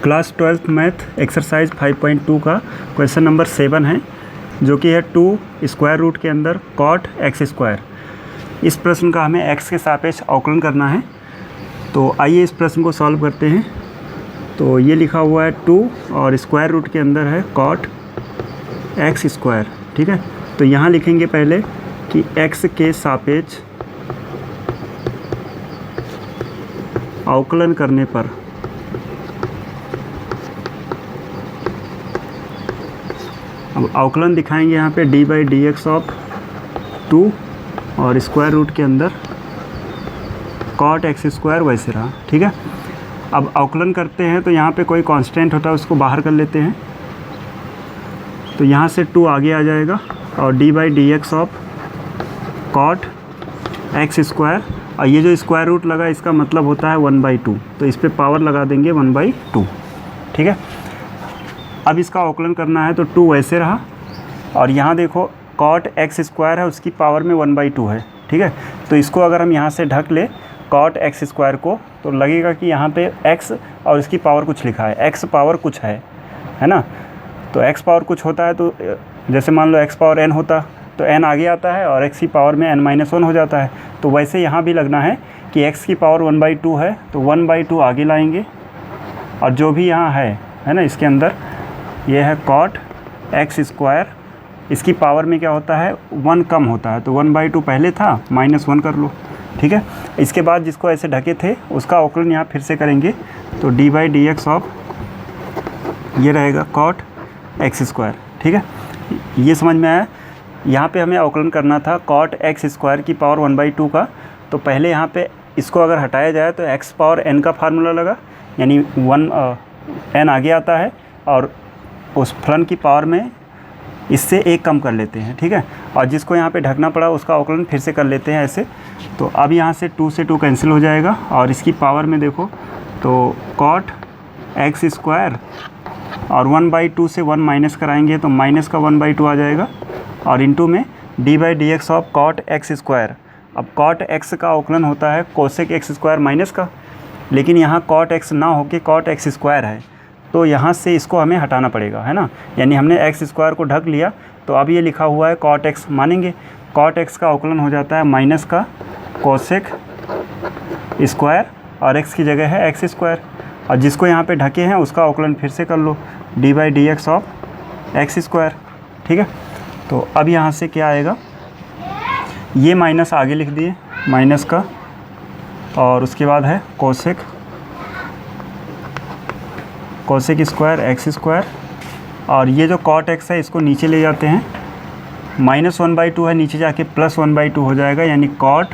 Class 12th math exercise 5.2 का question number 7 है, जो कि है 2 स्क्वायर रूट के अंदर कॉट एक्स स्क्वायर। इस प्रश्न का हमें एक्स के सापेक्ष अवकलन करना है। तो आइए इस प्रश्न को सॉल्व करते हैं। तो ये लिखा हुआ है 2 और स्क्वायर रूट के अंदर है कॉट एक्स स्क्वायर। ठीक है, तो यहाँ लिखेंगे पहले कि एक्स के सापेक्ष अवकलन करने पर अब अवकलन दिखाएंगे यहाँ पे d/dx ऑफ 2 और स्क्वायर रूट के अंदर कॉट एक्स स्क्वायर वैसे रहा। ठीक है, अब अवकलन करते हैं तो यहाँ पे कोई कांस्टेंट होता है उसको बाहर कर लेते हैं। तो यहाँ से 2 आगे आ जाएगा और d/dx of cot x square, और ये जो स्क्वायर रूट लगा इसका मतलब होता है 1/2, तो इस पर पावर लगा देंगे 1/2। ठीक है, अब इसका अवकलन करना है तो 2 वैसे रहा और यहाँ देखो कॉट एक्स स्क्वायर है, उसकी पावर में 1/2 है। ठीक है, तो इसको अगर हम यहाँ से ढक ले कॉट एक्स स्क्वायर को, तो लगेगा कि यहाँ पे x और इसकी पावर कुछ लिखा है, x पावर कुछ है ना। तो x पावर कुछ होता है तो जैसे मान लो x पावर n होता तो n आगे आता है और x की पावर में n-1 हो जाता है। तो वैसे यहाँ भी लगना है कि x की पावर 1/2 है तो 1/2 आगे लाएंगे और जो भी यहाँ है ना इसके अंदर ये है कॉट एक्स स्क्वायर, इसकी पावर में क्या होता है 1 कम होता है, तो 1/2 पहले था -1 कर लो। ठीक है, इसके बाद जिसको ऐसे ढके थे उसका अवकलन यहाँ फिर से करेंगे तो d/dx ऑफ ये रहेगा कॉट एक्स स्क्वायर। ठीक है, ये समझ में आया। यहाँ पे हमें अवकलन करना था कॉट एक्स स्क्वायर की पावर 1/2 का, तो पहले यहाँ पे इसको अगर हटाया जाए तो x पावर n का फार्मूला लगा, यानी n आगे आता है और उस फलन की पावर में इससे 1 कम कर लेते हैं। ठीक है, और जिसको यहाँ पे ढकना पड़ा उसका अवकलन फिर से कर लेते हैं ऐसे। तो अब यहाँ से 2 से 2 कैंसिल हो जाएगा और इसकी पावर में देखो तो कॉट एक्स स्क्वायर और 1/2 से 1 माइनस कराएंगे तो माइनस का 1/2 आ जाएगा और इनटू में d/dx of cot x square. अब कॉट एक्स का अवकलन होता है कोसेक एक्स स्क्वायर माइनस का, लेकिन यहाँ कॉट एक्स ना होके कॉट एक्स स्क्वायर है, तो यहाँ से इसको हमें हटाना पड़ेगा, है ना। यानी हमने एक्स स्क्वायर को ढक लिया तो अब ये लिखा हुआ है कॉट एक्स, मानेंगे कॉट एक्स का अवकलन हो जाता है माइनस का कोसेक स्क्वायर और एक्स की जगह है एक्स स्क्वायर, और जिसको यहाँ पे ढके हैं उसका अवकलन फिर से कर लो d/dx ऑफ एक्स स्क्वायर। ठीक है, तो अब यहाँ से क्या आएगा, ये माइनस आगे लिख दिए माइनस का, और उसके बाद है कोसेक स्क्वायर एक्स स्क्वायर, और ये जो कॉट एक्स है इसको नीचे ले जाते हैं, -1/2 है नीचे जाके +1/2 हो जाएगा, यानी कॉट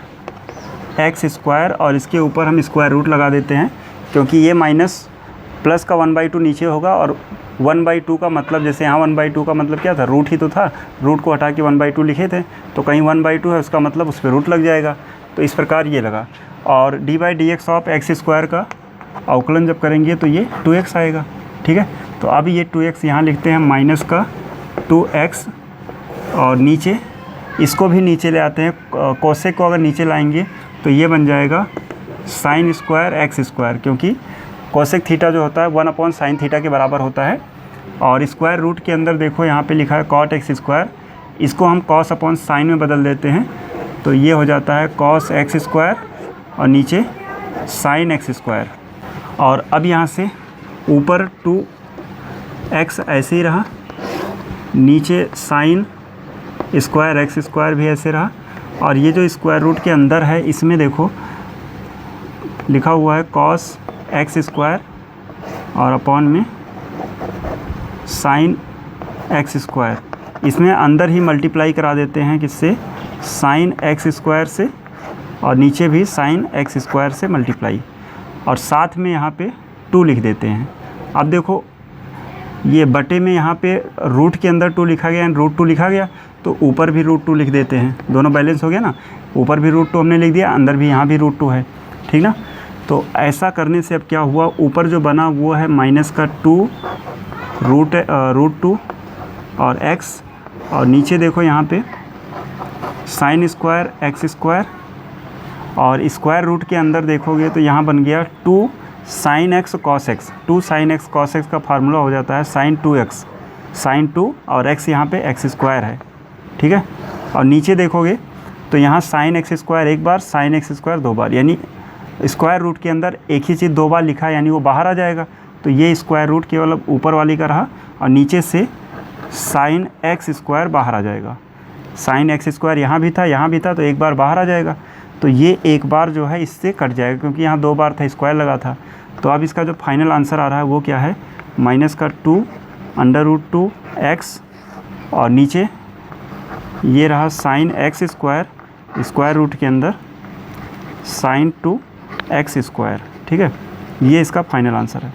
एक्स स्क्वायर, और इसके ऊपर हम स्क्वायर रूट लगा देते हैं क्योंकि ये माइनस प्लस का 1/2 नीचे होगा और 1/2 का मतलब, जैसे यहाँ 1/2 का मतलब क्या था, रूट ही तो था, रूट को हटा के 1/2 लिखे थे, तो कहीं 1/2 है उसका मतलब उस पर रूट लग जाएगा, तो इस प्रकार ये लगा। और d/dx ऑफ एक्स स्क्वायर का अवकलन जब करेंगे तो ये 2x आएगा। ठीक है, तो अब ये 2x यहाँ लिखते हैं माइनस का 2x, और नीचे इसको भी नीचे ले आते हैं, कोसेक को अगर नीचे लाएंगे तो ये बन जाएगा साइन स्क्वायर एक्स स्क्वायर, क्योंकि कोसेक थीटा जो होता है 1/sin थीटा के बराबर होता है। और स्क्वायर रूट के अंदर देखो यहाँ पे लिखा है कॉट एक्स स्क्वायर, इसको हम cos/sin में बदल देते हैं तो ये हो जाता है cos एक्स स्क्वायर और नीचे sin एक्स स्क्वायर। और अब यहाँ से ऊपर 2x ऐसे ही रहा, नीचे साइन स्क्वायर एक्स स्क्वायर भी ऐसे रहा, और ये जो स्क्वायर रूट के अंदर है इसमें देखो लिखा हुआ है cos एक्स स्क्वायर और अपॉन में साइन एक्स स्क्वायर, इसमें अंदर ही मल्टीप्लाई करा देते हैं किससे, साइन एक्स स्क्वायर से, और नीचे भी साइन एक्स स्क्वायर से मल्टीप्लाई, और साथ में यहाँ पे 2 लिख देते हैं। अब देखो ये बटे में यहाँ पे रूट के अंदर 2 लिखा गया, √2 लिखा गया, तो ऊपर भी √2 लिख देते हैं, दोनों बैलेंस हो गया ना, ऊपर भी √2 हमने लिख दिया, अंदर भी यहाँ भी √2 है। ठीक ना, तो ऐसा करने से अब क्या हुआ, ऊपर जो बना वो है माइनस का 2 √2 और x, और नीचे देखो यहाँ पे साइन स्क्वायर एक्स स्क्वायर, और स्क्वायर रूट के अंदर देखोगे तो यहाँ बन गया 2 sine x cos x, 2 sine x cos x का फार्मूला हो जाता है साइन 2x, साइन 2 और x यहाँ पे एक्स स्क्वायर है, ठीक है। और नीचे देखोगे तो यहाँ साइन एक्स स्क्वायर एक बार, साइन एक्स स्क्वायर 2 बार, यानी स्क्वायर रूट के अंदर एक ही चीज़ 2 बार लिखा है, यानी वो बाहर आ जाएगा। तो ये स्क्वायर रूट केवल अब ऊपर वाली का रहा और नीचे से साइन एक्स स्क्वायर बाहर आ जाएगा। साइन एक्स स्क्वायर यहाँ भी था तो एक बार बाहर आ जाएगा। तो ये एक बार जो है इससे कट जाएगा, क्योंकि यहाँ 2 बार था, स्क्वायर लगा था। तो अब इसका जो फाइनल आंसर आ रहा है वो क्या है, माइनस का 2 अंडर रूट 2 एक्स और नीचे ये रहा sine x square, square root के अंदर साइन 2 एक्स स्क्वायर, ठीक है। ये इसका फाइनल आंसर है।